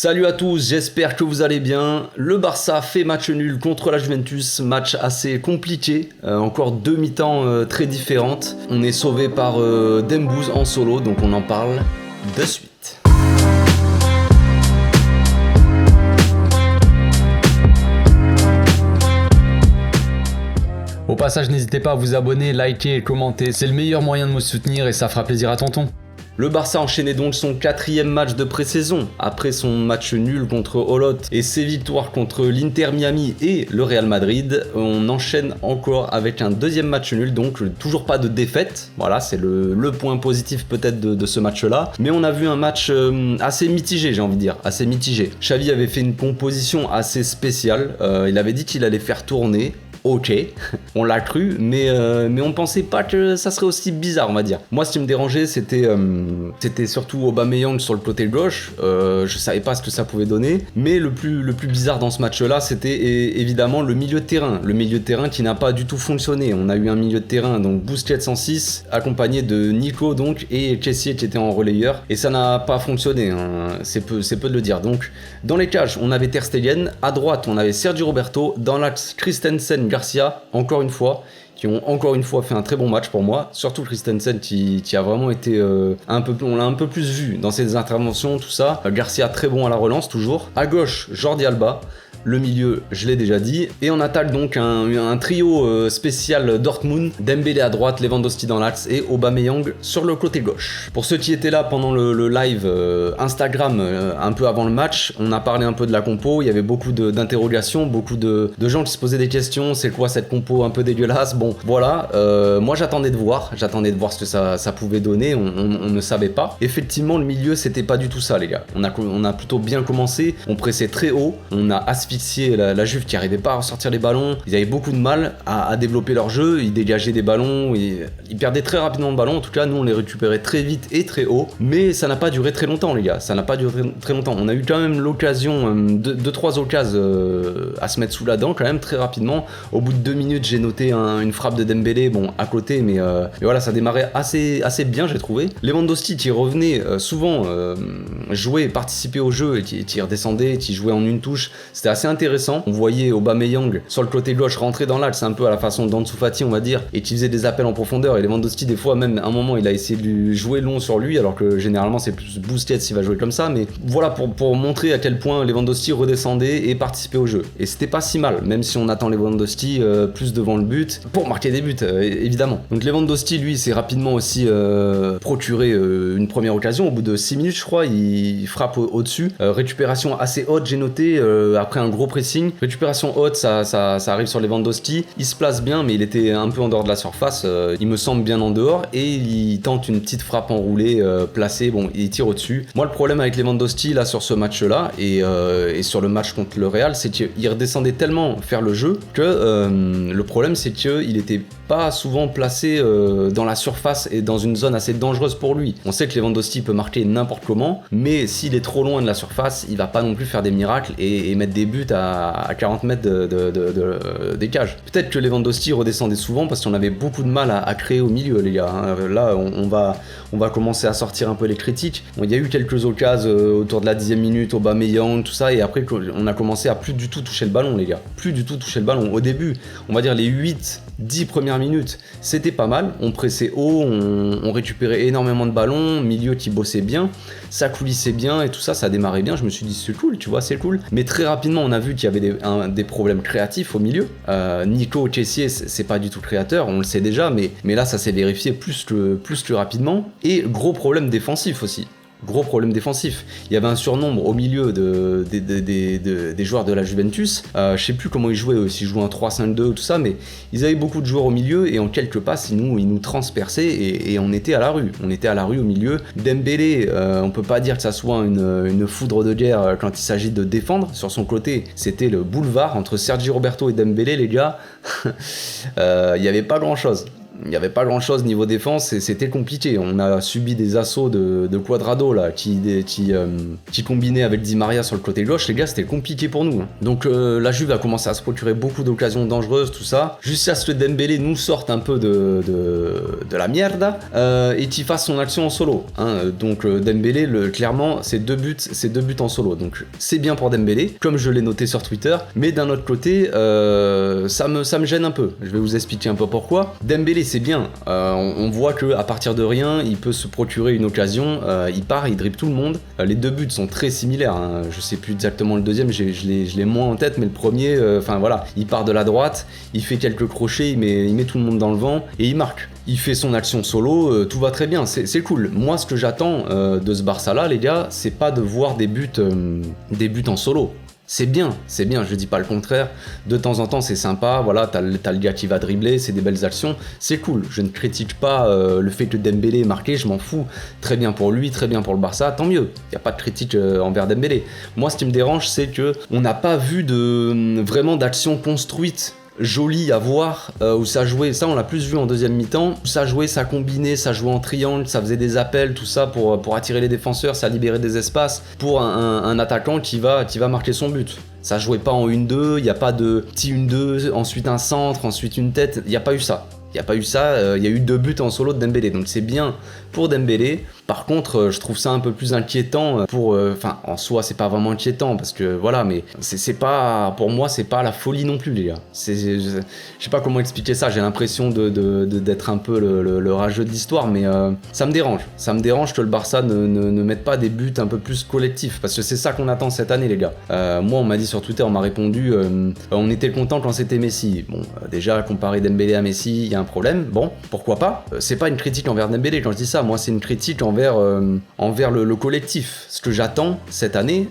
Salut à tous, j'espère que vous allez bien. Le Barça fait match nul contre la Juventus, match assez compliqué, encore deux mi-temps très différentes. On est sauvé par Dembouz en solo, donc on en parle de suite. Au passage, n'hésitez pas à vous abonner, liker et commenter, c'est le meilleur moyen de me soutenir et ça fera plaisir à tonton. Le Barça enchaînait donc son 4e match de pré-saison. Après son match nul contre Olot et ses victoires contre l'Inter Miami et le Real Madrid, on enchaîne encore avec un 2e match nul, donc toujours pas de défaite. Voilà, c'est le point positif peut-être de ce match-là. Mais on a vu un match assez mitigé, j'ai envie de dire, assez mitigé. Xavi avait fait une composition assez spéciale. Il avait dit qu'il allait faire tourner. Ok, on l'a cru, mais on pensait pas que ça serait aussi bizarre, on va dire. Moi, ce qui me dérangeait, c'était surtout Aubameyang sur le côté gauche. Je savais pas ce que ça pouvait donner, mais le plus bizarre dans ce match-là, c'était évidemment le milieu de terrain. Le milieu de terrain qui n'a pas du tout fonctionné. On a eu un milieu de terrain, donc Busquets en 6, accompagné de Nico, donc, et Kessié qui était en relayeur, et ça n'a pas fonctionné, hein. C'est peu de le dire. Donc, dans les cages, on avait Ter Stegen, à droite, on avait Sergio Roberto, dans l'axe, Christensen, Garcia, encore une fois, qui ont encore une fois fait un très bon match pour moi, surtout Christensen qui a vraiment été on l'a un peu plus vu dans ses interventions, tout ça. Garcia très bon à la relance toujours. À gauche, Jordi Alba. Le milieu, je l'ai déjà dit. Et on attaque donc un trio spécial Dortmund. Dembélé à droite, Lewandowski dans l'axe et Aubameyang sur le côté gauche. Pour ceux qui étaient là pendant le live Instagram un peu avant le match, on a parlé un peu de la compo. Il y avait beaucoup d'interrogations, beaucoup de gens qui se posaient des questions. C'est quoi cette compo un peu dégueulasse? Bon, voilà. Moi, j'attendais de voir ce que ça pouvait donner. On ne savait pas. Effectivement, le milieu, c'était pas du tout ça, les gars. On a plutôt bien commencé. On pressait très haut. On a asphyxié la Juve qui arrivait pas à ressortir les ballons. Ils avaient beaucoup de mal à développer leur jeu. Ils dégageaient des ballons. Ils perdaient très rapidement le ballon. En tout cas, nous, on les récupérait très vite et très haut. Mais ça n'a pas duré très longtemps, les gars. Ça n'a pas duré très longtemps. On a eu quand même l'occasion, 2-3 occasions à se mettre sous la dent quand même très rapidement. Au bout de 2 minutes, j'ai noté une frappe de Dembélé, bon, à côté, mais voilà, ça démarrait assez bien, j'ai trouvé. Lewandowski qui revenait souvent jouer, participer au jeu et qui redescendait, qui jouait en une touche. C'était assez intéressant. On voyait Aubameyang sur le côté gauche rentrer dans l'axe, un peu à la façon d'Ansu Fati, on va dire, et qui faisait des appels en profondeur. Et Lewandowski, des fois, même à un moment, il a essayé de jouer long sur lui, alors que généralement, c'est plus Busquets s'il va jouer comme ça. Mais voilà, pour montrer à quel point Lewandowski redescendait et participait au jeu. Et c'était pas si mal, même si on attend Lewandowski plus devant le but, pour marquer des buts, évidemment. Donc Lewandowski, lui, s'est rapidement aussi procuré une première occasion. Au bout de 6 minutes, je crois, il frappe au-dessus. Récupération assez haute, j'ai noté, après un gros pressing. Récupération haute, ça arrive sur Lewandowski. Il se place bien, mais il était un peu en dehors de la surface. Il me semble bien en dehors. Et il tente une petite frappe enroulée, placée. Bon, il tire au-dessus. Moi, le problème avec Lewandowski, là, sur ce match-là, et sur le match contre le Real, c'est qu'il redescendait tellement faire le jeu que le problème, c'est qu'il était pas souvent placé dans la surface et dans une zone assez dangereuse pour lui. On sait que Lewandowski peut marquer n'importe comment, mais s'il est trop loin de la surface, il va pas non plus faire des miracles et mettre des buts à 40 mètres des cages. Peut-être que Lewandowski redescendait souvent parce qu'on avait beaucoup de mal à créer au milieu, les gars. Là, on va commencer à sortir un peu les critiques. Bon, il y a eu quelques occasions autour de la 10e minute, Aubameyang, tout ça, et après on a commencé à plus du tout toucher le ballon, les gars. Plus du tout toucher le ballon. Au début, on va dire les 8-10 premières minutes, c'était pas mal. On pressait haut, on récupérait énormément de ballons, milieu qui bossait bien, ça coulissait bien et tout ça, ça démarrait bien. Je me suis dit c'est cool, tu vois, c'est cool. Mais très rapidement, on a vu qu'il y avait des problèmes créatifs au milieu. Nico Kessié, c'est pas du tout créateur, on le sait déjà, mais là, ça s'est vérifié plus que rapidement. Et gros problème défensif aussi. Gros problème défensif. Il y avait un surnombre au milieu des joueurs de la Juventus. Je sais plus comment ils jouaient, s'ils jouaient en 3-5-2, tout ça, mais ils avaient beaucoup de joueurs au milieu et en quelques passes, ils nous transperçaient et on était à la rue. On était à la rue au milieu. Dembélé, on peut pas dire que ça soit une foudre de guerre quand il s'agit de défendre. Sur son côté, c'était le boulevard entre Sergio Roberto et Dembélé, les gars. Il y avait pas grand chose. il n'y avait pas grand chose niveau défense et c'était compliqué. On a subi des assauts de Cuadrado là, qui combinait avec Di Maria sur le côté gauche. Les gars, c'était compliqué pour nous. Donc la Juve a commencé à se procurer beaucoup d'occasions dangereuses, tout ça, jusqu'à ce que Dembélé nous sorte un peu de la mierda et qu'il fasse son action en solo. Donc Dembélé, clairement, c'est deux buts en solo. Donc c'est bien pour Dembélé, comme je l'ai noté sur Twitter. Mais d'un autre côté, ça me gêne un peu. Je vais vous expliquer un peu pourquoi. Dembélé, c'est bien. On voit que à partir de rien, il peut se procurer une occasion. Il part, il dribble tout le monde. Les deux buts sont très similaires. Je sais plus exactement le deuxième, je l'ai moins en tête, mais le premier, voilà, il part de la droite, il fait quelques crochets, il met tout le monde dans le vent et il marque. Il fait son action solo, tout va très bien, c'est cool. Moi, ce que j'attends de ce Barça-là, les gars, c'est pas de voir des buts en solo. C'est bien, je dis pas le contraire. De temps en temps, c'est sympa, voilà, t'as le gars qui va dribbler, c'est des belles actions, c'est cool. Je ne critique pas le fait que Dembélé ait marqué, je m'en fous. Très bien pour lui, très bien pour le Barça, tant mieux. Y a pas de critique envers Dembélé. Moi, ce qui me dérange, c'est que on n'a pas vu vraiment d'action construite, joli à voir, où ça jouait, ça on l'a plus vu en deuxième mi-temps, où ça jouait, ça combinait, ça jouait en triangle, ça faisait des appels, tout ça pour attirer les défenseurs, ça libérait des espaces pour un attaquant qui va marquer son but. Ça jouait pas en 1-2, il n'y a pas de petit 1-2, ensuite un centre, ensuite une tête, il n'y a pas eu ça. Il n'y a pas eu ça, il y a eu 2 buts en solo de Dembélé, donc c'est bien pour Dembélé. Par contre, je trouve ça un peu plus inquiétant en soi, c'est pas vraiment inquiétant, parce que voilà, mais c'est pas, pour moi, c'est pas la folie non plus, les gars. Je sais pas comment expliquer ça, j'ai l'impression d'être un peu le rageux de l'histoire, mais ça me dérange que le Barça ne mette pas des buts un peu plus collectifs, parce que c'est ça qu'on attend cette année, les gars. Moi, on m'a dit sur Twitter, on m'a répondu, on était content quand c'était Messi. Bon, déjà, comparer Dembélé à Messi, il y a un problème, bon, pourquoi pas. C'est pas une critique envers Dembélé quand je dis ça, moi c'est une critique envers le collectif. Ce que j'attends cette année,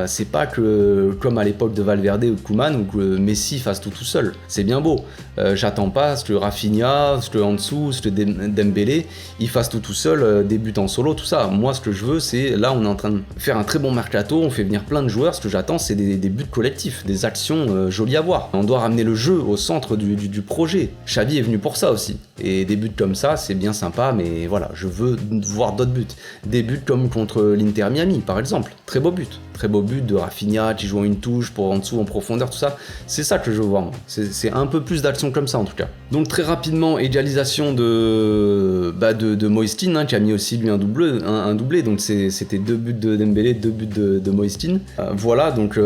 c'est pas que, comme à l'époque de Valverde ou de Koeman, ou que Messi fasse tout seul. C'est bien beau. J'attends pas ce que Rafinha, ce que Ansu, ce que Dembélé, ils fassent tout seul, des buts en solo, tout ça. Moi ce que je veux, c'est, là on est en train de faire un très bon mercato, on fait venir plein de joueurs, ce que j'attends c'est des buts collectifs, des actions jolies à voir. On doit ramener le jeu au centre du projet. Xavi est venu pour ça aussi. Et des buts comme ça, c'est bien sympa, mais voilà, je veux voir d'autres buts. Des buts comme contre l'Inter Miami, par exemple. Très beau but. Très beau but de Rafinha qui joue en une touche pour en dessous, en profondeur, tout ça. C'est ça que je veux voir, moi. C'est un peu plus d'action comme ça, en tout cas. Donc, très rapidement, égalisation de Moise Kean, qui a mis aussi, lui, un doublé. Donc, c'était 2 buts de Dembélé, 2 buts de Moise Kean. Voilà, donc,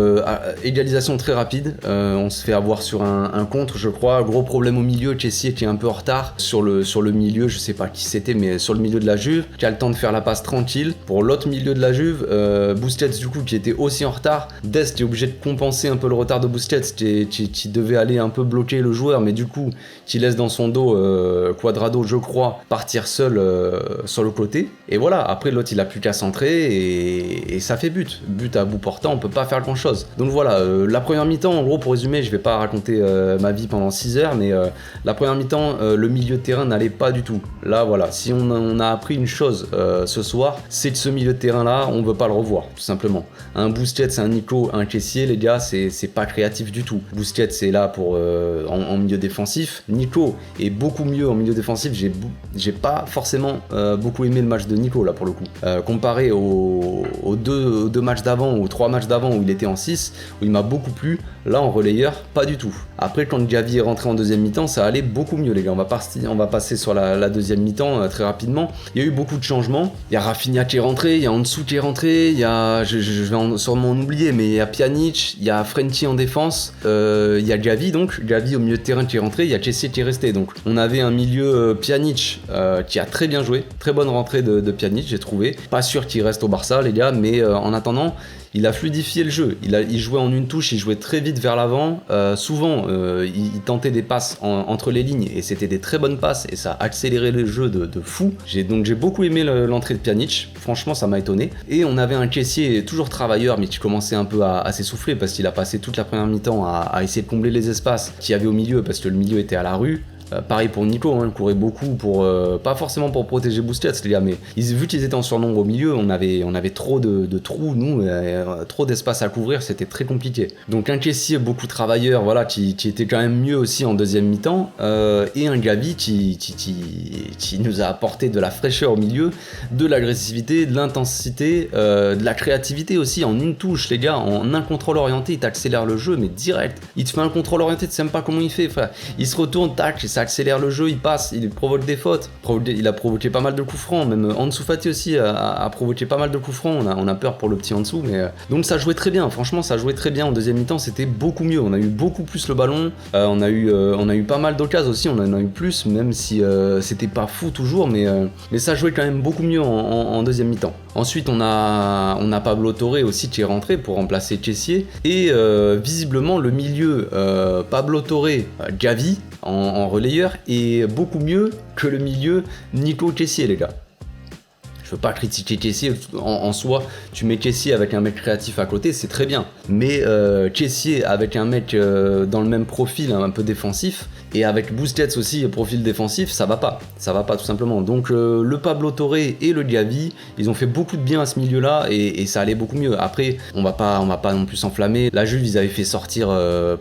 égalisation très rapide. On se fait avoir sur un contre, je crois. Gros problème au milieu, Kessié qui est un peu en retard sur le milieu, je sais pas qui c'était, mais sur le milieu de la Juve, qui a le temps de faire la passe tranquille. Pour l'autre milieu de la Juve, Busquets, du coup, qui était aussi en retard. Dest est obligé de compenser un peu le retard de Busquets, qui devait aller un peu bloquer le joueur, mais du coup, qui laisse dans son dos Cuadrado, je crois, partir seul sur le côté. Et voilà, après l'autre, il a plus qu'à centrer et ça fait but. But à bout portant, on peut pas faire grand chose. Donc voilà, la première mi-temps, en gros, pour résumer, je vais pas raconter ma vie pendant 6 heures, mais la première mi-temps, le milieu de terrain n'allait pas du tout. Là, voilà, si on a appris une chose ce soir, c'est que ce milieu de terrain-là, on veut pas le revoir, tout simplement. Un Busquets, un Nico, un Kessié, les gars, c'est pas créatif du tout. Busquets, c'est là pour en milieu défensif. Nico est beaucoup mieux en milieu défensif. J'ai pas forcément beaucoup aimé le match de Nico, là, pour le coup. Comparé aux deux matchs d'avant, aux 3 matchs d'avant où il était en 6, où il m'a beaucoup plu, là, en relayeur, pas du tout. Après, quand Gavi est rentré en deuxième mi-temps, ça allait beaucoup mieux, les gars. On va passer sur la deuxième mi-temps très rapidement. Il y a eu beaucoup de changements. Il y a Rafinha qui est rentré, il y a Ansu qui est rentré, il y a, je vais sûrement en oublier, mais il y a Pjanic, il y a Frenkie en défense, il y a Gavi, donc Gavi au milieu de terrain qui est rentré, il y a Kessié qui est resté. Donc on avait un milieu Pjanic qui a très bien joué, très bonne rentrée de Pjanic, j'ai trouvé. Pas sûr qu'il reste au Barça, les gars, mais en attendant, il a fluidifié le jeu. Il jouait en une touche, il jouait très vite vers l'avant. Souvent, il tentait des passes entre les lignes et c'était des très bonnes passes et ça a accéléré le jeu de fou. J'ai beaucoup aimé l'entrée de Pjanic. Franchement, ça m'a étonné. Et on avait un Kessié toujours travailleur, mais qui commençait un peu à s'essouffler parce qu'il a passé toute la première mi-temps à essayer de combler les espaces qu'il y avait au milieu parce que le milieu était à la rue. Pareil pour Nico, hein, il courait beaucoup pour pas forcément pour protéger Busquets les gars, mais vu qu'ils étaient en surnombre au milieu, on avait trop de trous, nous, trop d'espace à couvrir, c'était très compliqué. Donc un Kessie beaucoup travailleur, voilà, qui était quand même mieux aussi en deuxième mi-temps, et un Gavi qui nous a apporté de la fraîcheur au milieu, de l'agressivité, de l'intensité, de la créativité aussi, en une touche les gars, en un contrôle orienté, il t'accélère le jeu, mais direct. Il te fait un contrôle orienté, tu sais même pas comment il fait, frère. Il se retourne, tac, ça accélère le jeu, il passe, il provoque des fautes. Il a provoqué pas mal de coups francs, même Ansu Fati aussi a provoqué pas mal de coups francs. On a peur pour le petit Ansu, mais donc ça jouait très bien. Franchement, ça jouait très bien en deuxième mi-temps, c'était beaucoup mieux. On a eu beaucoup plus le ballon, on a eu pas mal d'occasions aussi, on en a eu plus, même si c'était pas fou toujours, mais ça jouait quand même beaucoup mieux en deuxième mi-temps. Ensuite, on a Pablo Torre aussi qui est rentré pour remplacer Kessié, et visiblement le milieu Pablo Torre, Gavi en relayeur est beaucoup mieux que le milieu Nico Kessié les gars. Je veux pas critiquer Kessié en soi, tu mets Kessié avec un mec créatif à côté, c'est très bien. Mais Kessié avec un mec dans le même profil, un peu défensif, et avec Busquets aussi, profil défensif, ça va pas tout simplement. Donc le Pablo Torre et le Gavi, ils ont fait beaucoup de bien à ce milieu-là, et ça allait beaucoup mieux. Après, on va pas non plus s'enflammer. La Juve, ils avaient fait sortir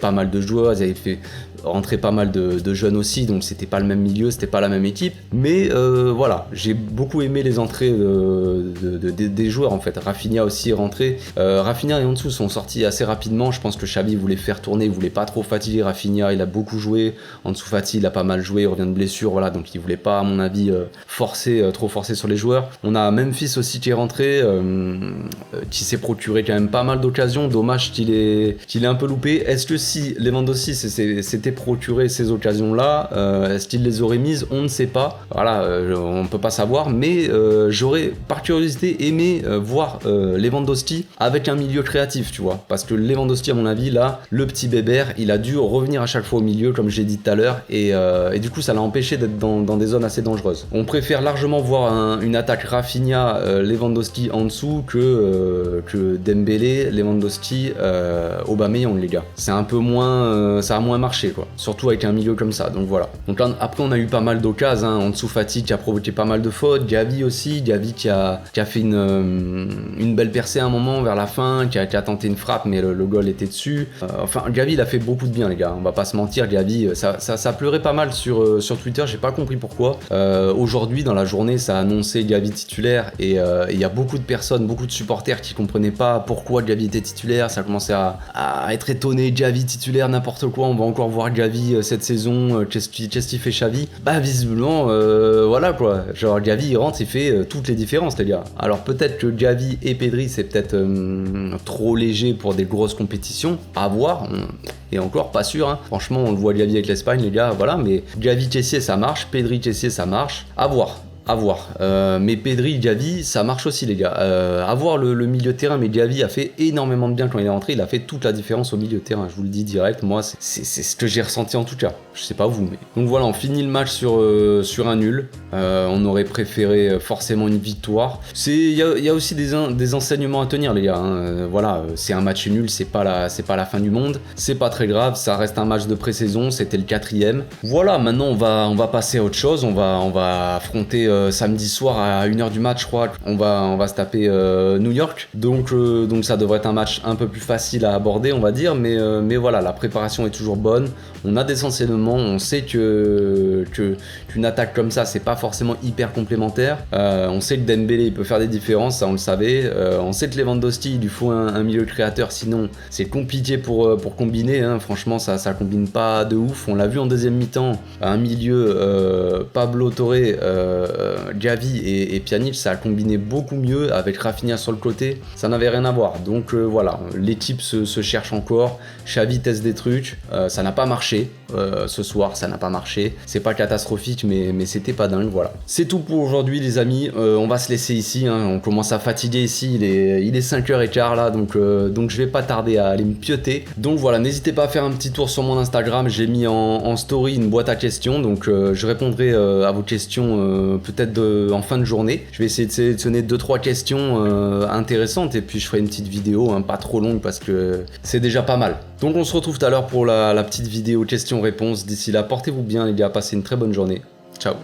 pas mal de joueurs, ils avaient fait rentrer pas mal de jeunes aussi, donc c'était pas le même milieu, c'était pas la même équipe, mais voilà, j'ai beaucoup aimé les entrées des joueurs en fait. Rafinha aussi est rentré, Rafinha et Ansu sont sortis assez rapidement, je pense que Xavi voulait faire tourner, il voulait pas trop fatiguer Rafinha, il a beaucoup joué, Ansu Fati il a pas mal joué, il revient de blessure, voilà, donc il voulait pas à mon avis trop forcer sur les joueurs. On a Memphis aussi qui est rentré, qui s'est procuré quand même pas mal d'occasions, dommage qu'il ait un peu loupé. Est-ce que si Lewandowski s'était procuré ces occasions-là, est-ce qu'il les aurait mises? On ne sait pas. Voilà, on ne peut pas savoir, mais j'aurais par curiosité aimé voir Lewandowski avec un milieu créatif, tu vois. Parce que Lewandowski, à mon avis, là, le petit bébert, il a dû revenir à chaque fois au milieu, comme j'ai dit tout à l'heure, et du coup, ça l'a empêché d'être dans des zones assez dangereuses. On préfère largement voir une attaque Rafinha, Lewandowski en dessous que Dembélé, Lewandowski, Aubameyang, les gars. C'est un peu moins, ça a moins marché, quoi. Surtout avec un milieu comme ça, donc voilà. Donc là, après on a eu pas mal d'occasions, hein. Ansu Fati qui a provoqué pas mal de fautes, Gavi aussi, Gavi qui a fait une belle percée à un moment vers la fin, qui a tenté une frappe mais le goal était dessus. Enfin Gavi il a fait beaucoup de bien les gars, on va pas se mentir, Gavi ça pleurait pas mal sur Twitter, j'ai pas compris pourquoi. Aujourd'hui dans la journée ça a annoncé Gavi titulaire, et il y a beaucoup de personnes, beaucoup de supporters qui comprenaient pas pourquoi Gavi était titulaire, ça commençait à être étonné, Gavi titulaire, n'importe quoi, on va encore voir Gavi cette saison, qu'est-ce qu'il fait Xavi? Bah visiblement voilà quoi, genre Gavi il rentre, il fait toutes les différences les gars. Alors peut-être que Gavi et Pedri c'est peut-être trop léger pour des grosses compétitions, à voir, et encore pas sûr, hein. Franchement on le voit Gavi avec l'Espagne les gars, voilà, mais Gavi Kessié ça marche, Pedri Kessié ça marche, à voir. Mais Pedri, Gavi, ça marche aussi les gars. À voir le milieu de terrain, mais Gavi a fait énormément de bien quand il est rentré, il a fait toute la différence au milieu de terrain, je vous le dis direct, moi c'est ce que j'ai ressenti en tout cas, je sais pas vous, mais... Donc voilà, on finit le match sur un nul, on aurait préféré forcément une victoire. Il y a aussi des enseignements à tenir les gars, hein. Voilà, c'est un match nul, c'est pas la fin du monde, c'est pas très grave, ça reste un match de pré-saison, c'était le 4e. Voilà, maintenant on va passer à autre chose, on va affronter samedi soir à 1h du match, je crois, on va se taper New York, donc ça devrait être un match un peu plus facile à aborder on va dire, mais voilà, la préparation est toujours bonne, on a des enseignements, on sait qu'une attaque comme ça c'est pas forcément hyper complémentaire, on sait que Dembélé il peut faire des différences, ça on le savait, on sait que Lewandowski il lui faut un milieu créateur, sinon c'est compliqué pour combiner, hein. Franchement ça combine pas de ouf, on l'a vu en deuxième mi-temps, un milieu Pablo Torre, Gavi et Pjanic, ça a combiné beaucoup mieux avec Rafinha sur le côté, ça n'avait rien à voir, donc voilà, l'équipe se cherche encore, Xavi teste des trucs, ça n'a pas marché, ce soir ça n'a pas marché, c'est pas catastrophique mais c'était pas dingue, voilà. C'est tout pour aujourd'hui les amis, on va se laisser ici, hein. On commence à fatiguer ici, il est 5h15 là, donc je vais pas tarder à aller me pioter, donc voilà, n'hésitez pas à faire un petit tour sur mon Instagram, j'ai mis en story une boîte à questions, donc je répondrai à vos questions peut-être en fin de journée. Je vais essayer de sélectionner 2-3 questions intéressantes, et puis je ferai une petite vidéo, hein, pas trop longue parce que c'est déjà pas mal. Donc on se retrouve tout à l'heure pour la petite vidéo questions-réponses. D'ici là, portez-vous bien les gars, passez une très bonne journée. Ciao.